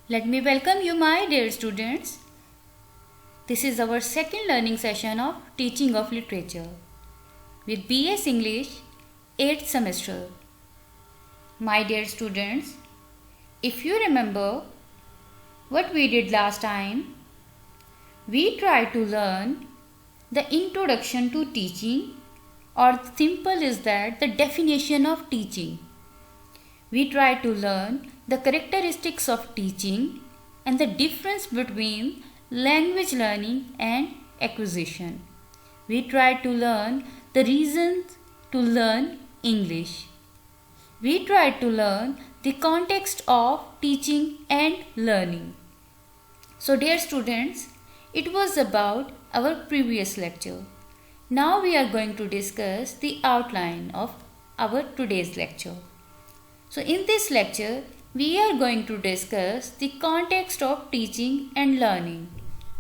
Let me welcome you, my dear students. This is our second learning session of Teaching of Literature with BS English 8th semester. My dear students, if you remember what we did last time, we tried to learn the introduction to teaching, or simple is that the definition of teaching. We tried to learn the characteristics of teaching and the difference between language learning and acquisition. We tried to learn the reasons to learn English. We tried to learn the context of teaching and learning. So dear students, it was about our previous lecture. Now we are going to discuss the outline of our today's lecture. So in this lecture, we are going to discuss the context of teaching and learning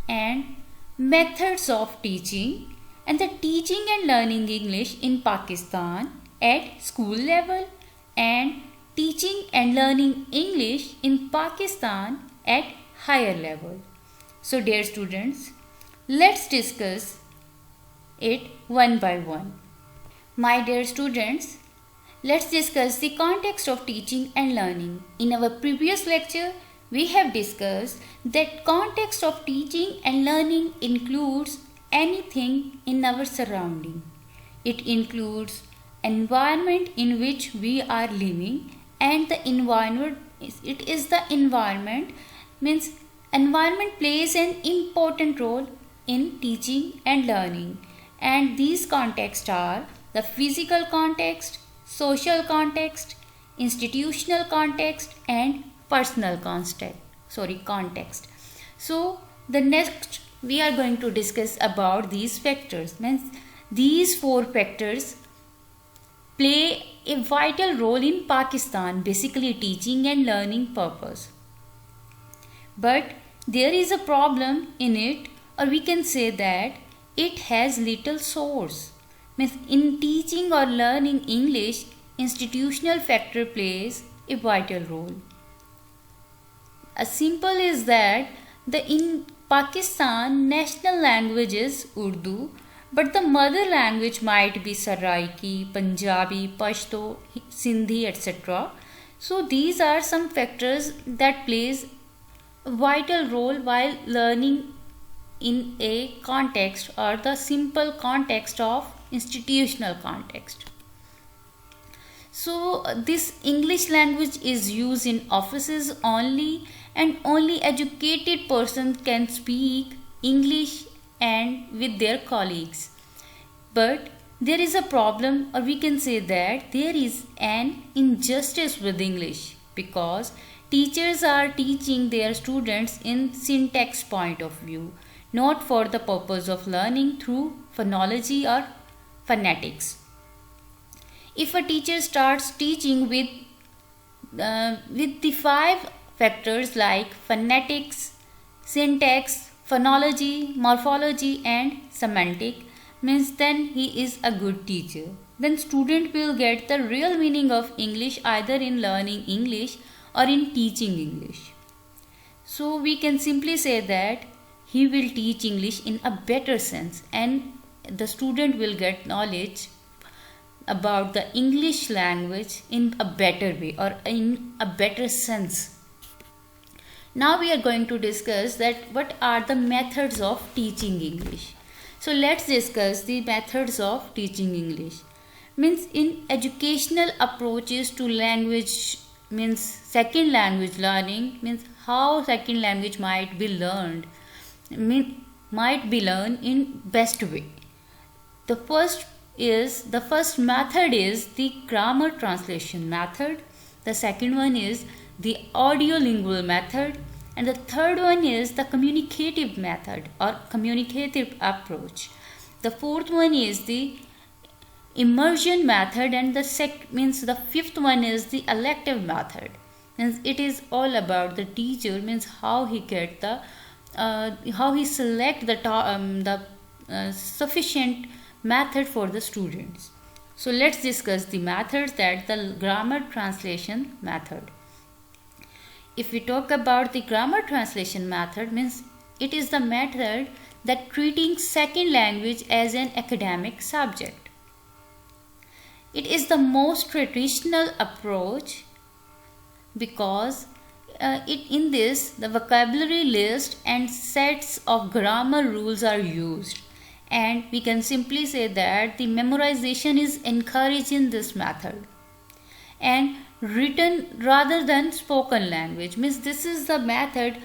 and methods of teaching and the teaching and learning English in Pakistan at school level and teaching and learning English in Pakistan at higher level. So dear students, let's discuss it one by one. My dear students, let's discuss the context of teaching and learning. In our previous lecture, we have discussed that context of teaching and learning includes anything in our surrounding. It includes environment in which we are living, and the environment means environment plays an important role in teaching and learning. And these contexts are the physical context, social context, institutional context and personal context. So the next we are going to discuss about these factors. Means these four factors play a vital role in Pakistan, basically teaching and learning purpose. But there is a problem in it, or we can say that it has little source. Means in teaching or learning English, institutional factor plays a vital role. A simple is that in Pakistan national language is Urdu, but the mother language might be Saraiki, Punjabi, Pashto, Sindhi, etc. So these are some factors that plays a vital role while learning in a context or the simple context of institutional context. So this English language is used in offices only, and only educated persons can speak English and with their colleagues. But there is a problem, or we can say that there is an injustice with English, because teachers are teaching their students in syntax point of view, not for the purpose of learning through phonology or phonetics. If a teacher starts teaching with the five factors like phonetics, syntax, phonology, morphology and semantic, means then he is a good teacher. Then student will get the real meaning of English either in learning English or in teaching English. So we can simply say that he will teach English in a better sense, and the student will get knowledge about the English language in a better way or in a better sense. Now we are going to discuss that what are the methods of teaching English. So let's discuss the methods of teaching English. Means in educational approaches to language, means second language learning, means how second language might be learned, might be learned in best way. The first method is the grammar translation method. The second one is the audiolingual method, and the third one is the communicative method or communicative approach. The fourth one is the immersion method, and the fifth one is the elective method. Means it is all about the teacher, means how he get the how he select the sufficient method for the students. So let's discuss the methods. That the grammar translation method. if we talk about the grammar translation method, means it is the method that treating second language as an academic subject. It is the most traditional approach because in this the vocabulary list and sets of grammar rules are used, and we can simply say that the memorization is encouraged in this method, and written rather than spoken language, means this is the method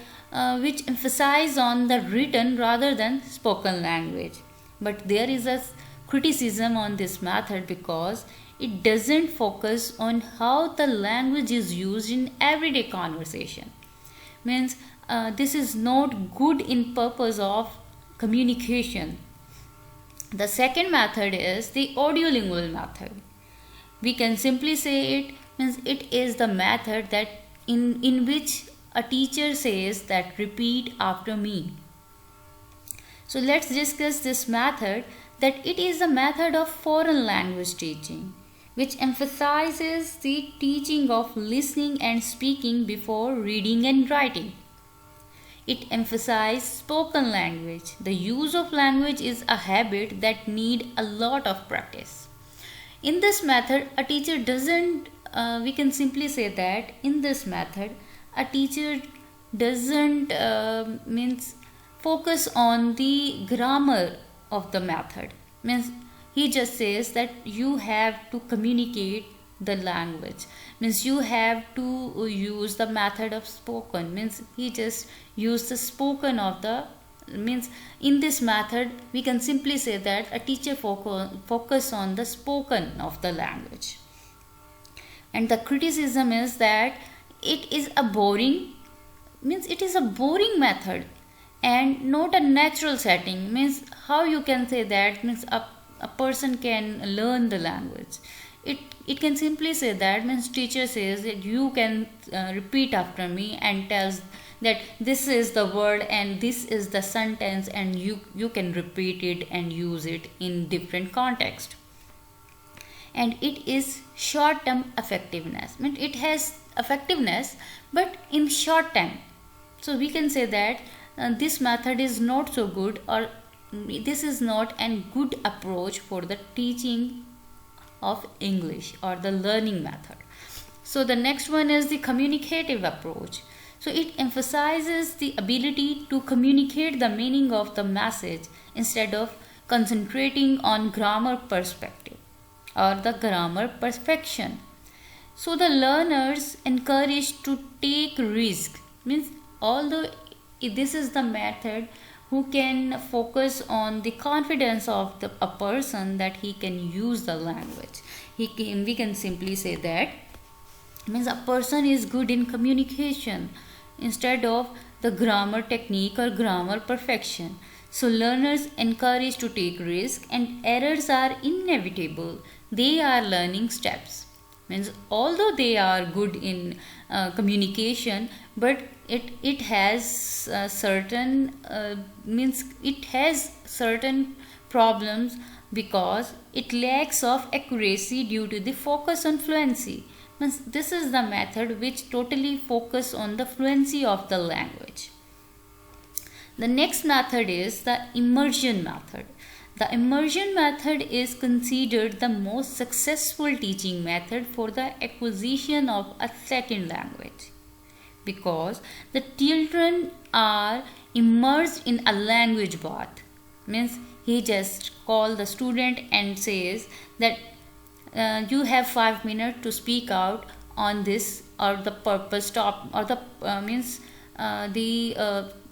which emphasize on the written rather than spoken language. But there is a criticism on this method because it doesn't focus on how the language is used in everyday conversation. Means this is not good in purpose of communication. The second method is the audiolingual method. We can simply say it means it is the method that in which a teacher says that repeat after me. So let's discuss this method, that it is a method of foreign language teaching which emphasizes the teaching of listening and speaking before reading and writing. It emphasizes spoken language. The use of language is a habit that need a lot of practice. In this method, a teacher doesn't, we can simply say that in this method, a teacher doesn't means focus on the grammar of the method. Means he just says that you have to communicate the language. Means you have to use the method of spoken. Means he just use the spoken of the, means in this method we can simply say that a teacher focus on the spoken of the language. And the criticism is that it is a boring, means it is a boring method and not a natural setting. Means how you can say that, means a person can learn the language. It can simply say that, means teacher says that you can repeat after me and tells that this is the word and this is the sentence, and you can repeat it and use it in different context. And it is short term effectiveness, means it has effectiveness but in short time. So we can say that this method is not so good, or this is not a good approach for the teaching of English or the learning method. So the next one is the communicative approach. So it emphasizes the ability to communicate the meaning of the message instead of concentrating on grammar perspective or the grammar perfection. So the learners encouraged to take risk, means although this is the method who can focus on the confidence of a person that he can use the language. We can simply say that, means a person is good in communication instead of the grammar technique or grammar perfection. So learners encouraged to take risk, and errors are inevitable. They are learning steps. Means although they are good in communication, but it has certain means it has certain problems because it lacks of accuracy due to the focus on fluency. Means this is the method which totally focus on the fluency of the language. The next method is the immersion method. The immersion method is considered the most successful teaching method for the acquisition of a second language, because the children are immersed in a language bath. Means he just call the student and says that you have 5 minutes to speak out on this or the purpose top or the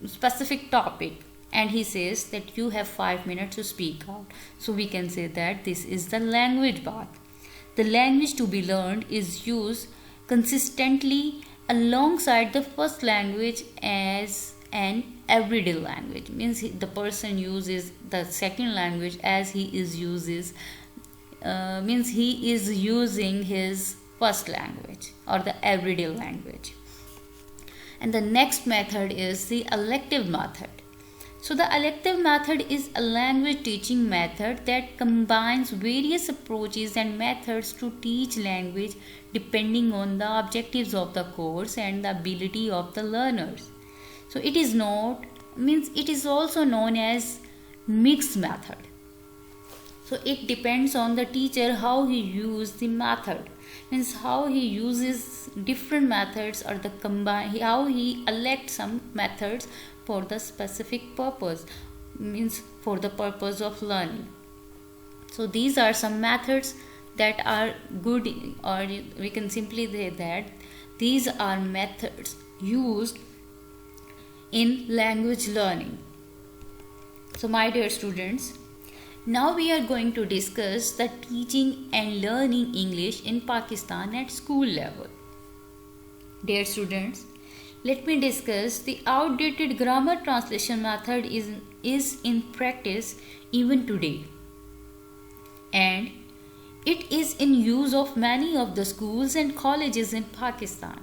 specific topic, and he says that you have 5 minutes to speak out. So we can say that this is the language bath. The language to be learned is used consistently alongside the first language as an everyday language. Means the person uses the second language as he is using his first language or the everyday language. And the next method is the elective method. So the elective method is a language teaching method that combines various approaches and methods to teach language depending on the objectives of the course and the ability of the learners. So it is also known as mixed method. So it depends on the teacher how he uses the method, means how he uses different methods or how he elects some methods for the specific purpose, means for the purpose of learning. So these are some methods that are good, or we can simply say that these are methods used in language learning. So my dear students, now we are going to discuss the teaching and learning English in Pakistan at school level. Dear students, let me discuss the outdated grammar translation method is in practice even today, and it is in use of many of the schools and colleges in Pakistan.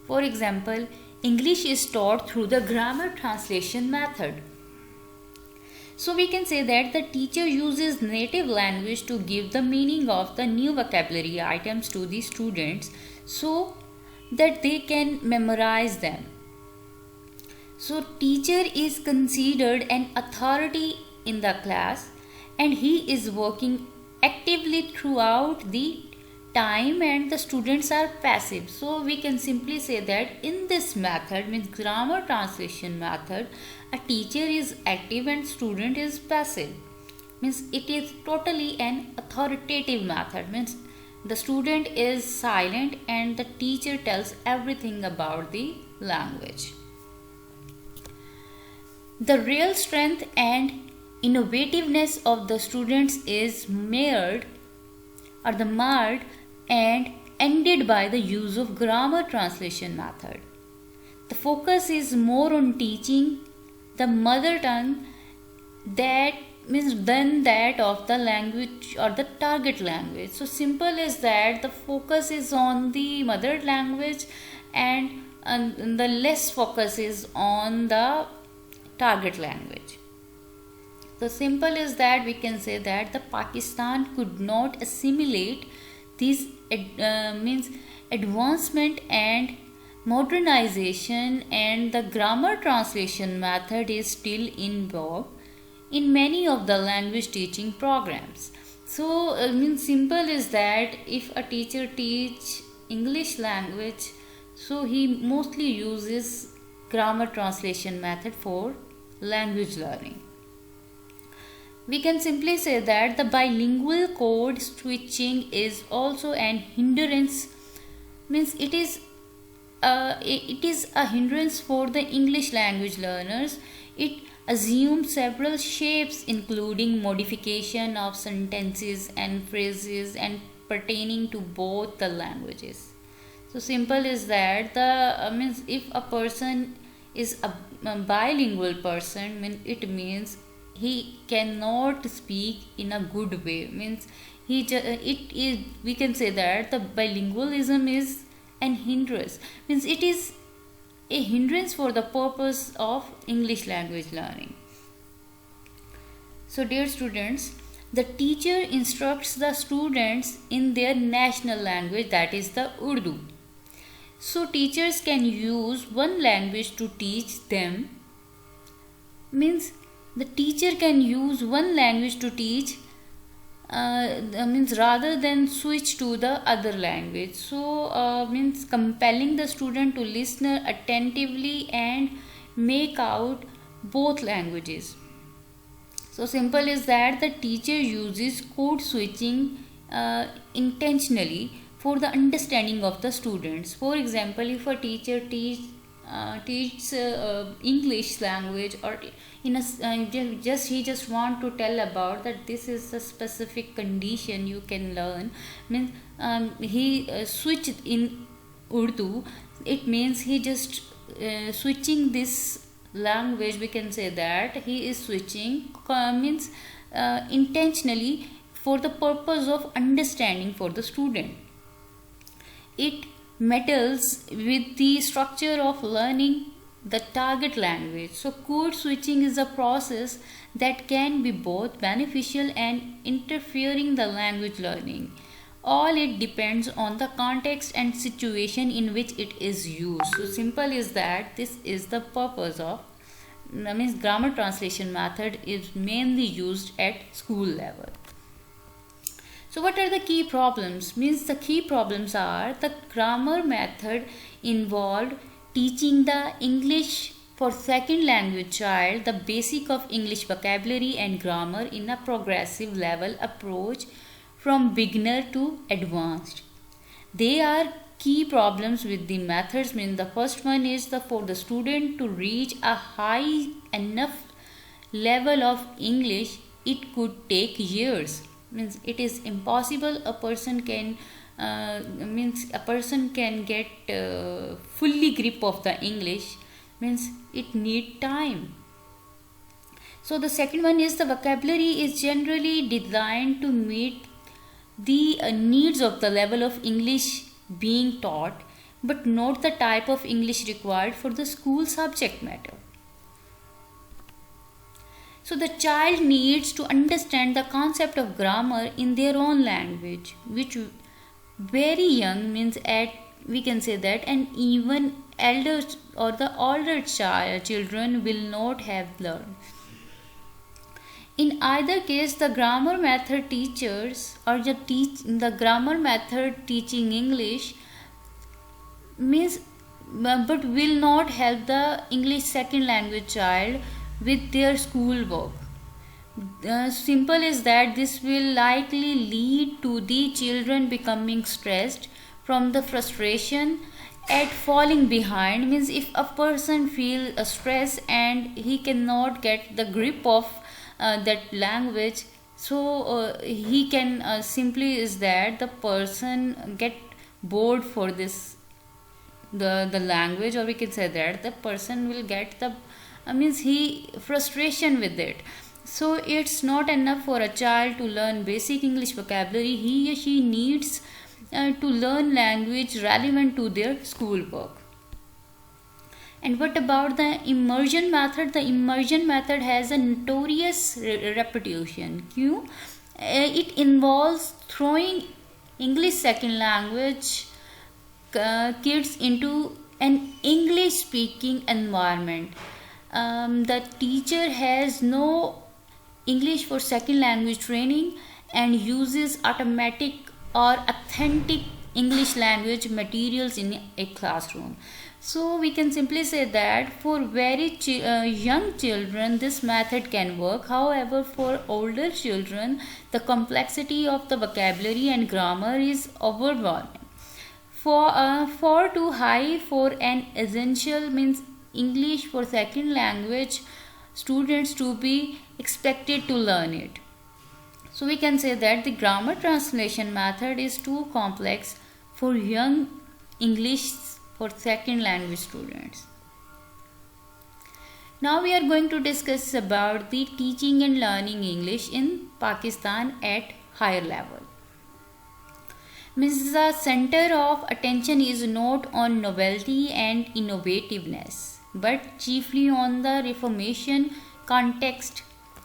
For example, English is taught through the grammar translation method. So we can say that the teacher uses native language to give the meaning of the new vocabulary items to the students so that they can memorize them. So teacher is considered an authority in the class, and he is working actively throughout the time, and the students are passive. So we can simply say that in this method, means grammar translation method, a teacher is active and student is passive. Means it is totally an authoritative method, means the student is silent and the teacher tells everything about the language. The real strength and innovativeness of the students is marred and ended by the use of grammar translation method. The focus is more on teaching the mother tongue than that of the language or the target language. So simple is that the focus is on the mother language and the less focus is on the target language. So simple is that we can say that the Pakistan could not assimilate this advancement and modernization, and the grammar translation method is still in vogue in many of the language teaching programs. So simple is that if a teacher teach English language, so he mostly uses grammar translation method for language learning. We can simply say that the bilingual code switching is also an hindrance, means it is a hindrance for the English language learners. It assumes several shapes including modification of sentences and phrases and pertaining to both the languages. So simple is that the if a person is a bilingual person, it means he cannot speak in a good way, means we can say that the bilingualism is an hindrance, means it is a hindrance for the purpose of English language learning. So dear students, the teacher instructs the students in their national language, that is the Urdu. So teachers can use one language to teach them, means the teacher can use one language to teach rather than switch to the other language. So compelling the student to listen attentively and make out both languages. So simple is that the teacher uses code switching intentionally for the understanding of the students. For example, if a teacher teaches English language, or in a he just want to tell about that this is a specific condition you can learn, means he switched in Urdu, it means he just switching this language. We can say that he is switching intentionally for the purpose of understanding for the student. It meddles with the structure of learning the target language. So code switching is a process that can be both beneficial and interfering the language learning. All it depends on the context and situation in which it is used. So simple is that this is the purpose of, means grammar translation method is mainly used at school level. So what are the key problems? Means the key problems are the grammar method involved teaching the English for second language child the basic of English vocabulary and grammar in a progressive level approach from beginner to advanced. They are key problems with the methods. Means the first one is for the student to reach a high enough level of English, it could take years. Means it is impossible a person can get fully grip of the English. Means it need time. So the second one is the vocabulary is generally designed to meet the needs of the level of English being taught, but not the type of English required for the school subject matter. So the child needs to understand the concept of grammar in their own language, which very young, means at, we can say that, and even elders or the older children will not have learned. In either case, the grammar method teachers or the grammar method teaching English means, but will not help the English second language child with their school work. Simple is that this will likely lead to the children becoming stressed from the frustration at falling behind. Means if a person feel a stress and he cannot get the grip of that language, so he can simply is that the person get bored for this the language, or we can say that the person will get the means he frustration with it. So it's not enough for a child to learn basic English vocabulary. He or she needs to learn language relevant to their schoolwork. And what about the immersion method? The immersion method has a notorious repetition. It involves throwing English second language kids into an English speaking environment. The teacher has no English for second language training and uses automatic or authentic English language materials in a classroom. So we can simply say that for very young children this method can work. However, for older children the complexity of the vocabulary and grammar is overwhelming. For too high for an essential, means English for second language students to be expected to learn it. So we can say that the grammar translation method is too complex for young English for second language students. Now we are going to discuss about the teaching and learning English in Pakistan at higher level. Means the center of attention is not on novelty and innovativeness, but chiefly on the reformation context.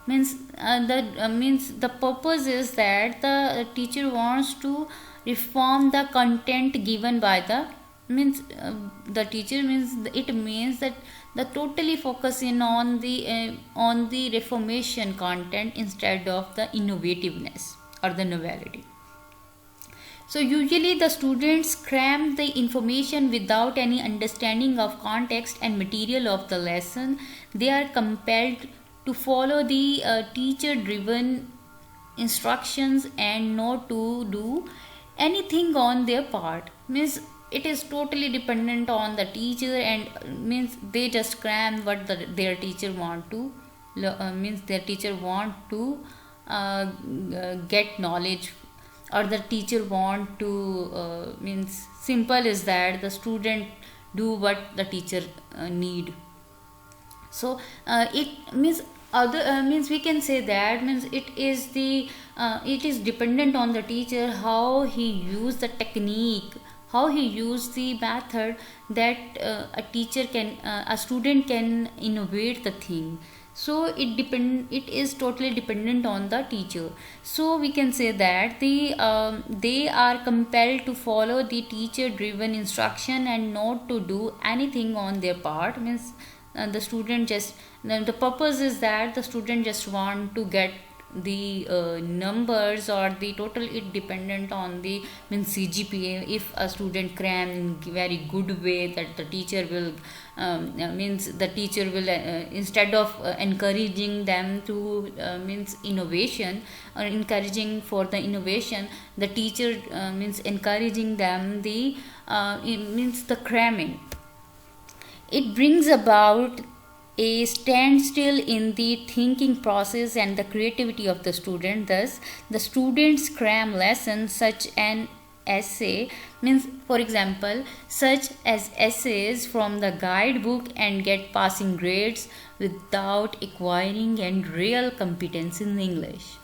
Means the purpose is that the teacher wants to reform the content given by the teacher. Means it means that the totally focusing on the reformation content instead of the innovativeness or the novelty. So usually the students cram the information without any understanding of context and material of the lesson. They are compelled to follow the teacher driven instructions and not to do anything on their part. Means it is totally dependent on the teacher, and means they just cram what their teacher want to get knowledge, or the teacher want to means simple is that the student do what the teacher need. So it means means we can say that means it is dependent on the teacher how he use the technique how he used the method that a student can innovate the thing. So it is totally dependent on the teacher. So we can say that they are compelled to follow the teacher driven instruction and not to do anything on their part. Means the student just, the purpose is that the student just want to get the numbers or the total. It dependent on the means CGPA. If a student cram in very good way, that the teacher will means the teacher will instead of encouraging them to means innovation or encouraging for the innovation, the teacher means encouraging them the means the cramming. It brings about a standstill in the thinking process and the creativity of the student. Thus, the students cram lessons such an essay, means for example such as essays from the guidebook, and get passing grades without acquiring and real competence in English.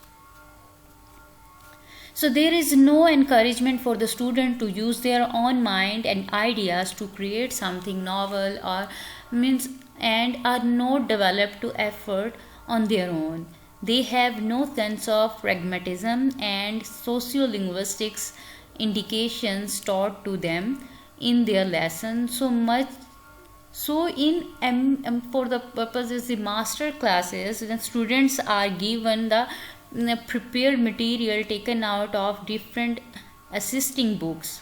So there is no encouragement for the student to use their own mind and ideas to create something novel or means, and are not developed to effort on their own. They have no sense of pragmatism and sociolinguistics indications taught to them in their lesson so much. So in for the purposes the master classes, the students are given the prepared material taken out of different assisting books.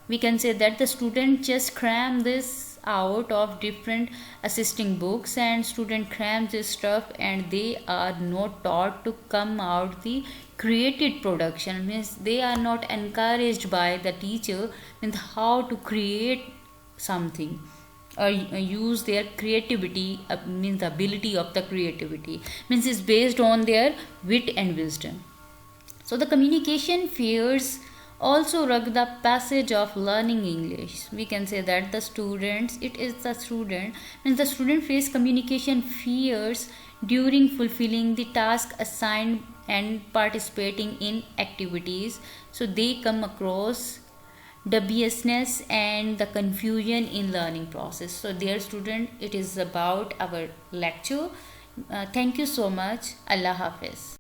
We can say that the student just cram this out of different assisting books, and student cram this stuff, and they are not taught to come out the created production. Means they are not encouraged by the teacher in how to create something or use their creativity, means the ability of the creativity, means is based on their wit and wisdom. So the communication fears also rug the passage of learning English. We can say that the students, it is the student, means the student face communication fears during fulfilling the task assigned and participating in activities. So they come across dubiousness and the confusion in learning process. So dear student, it is about our lecture. Thank you so much. Allah Hafiz.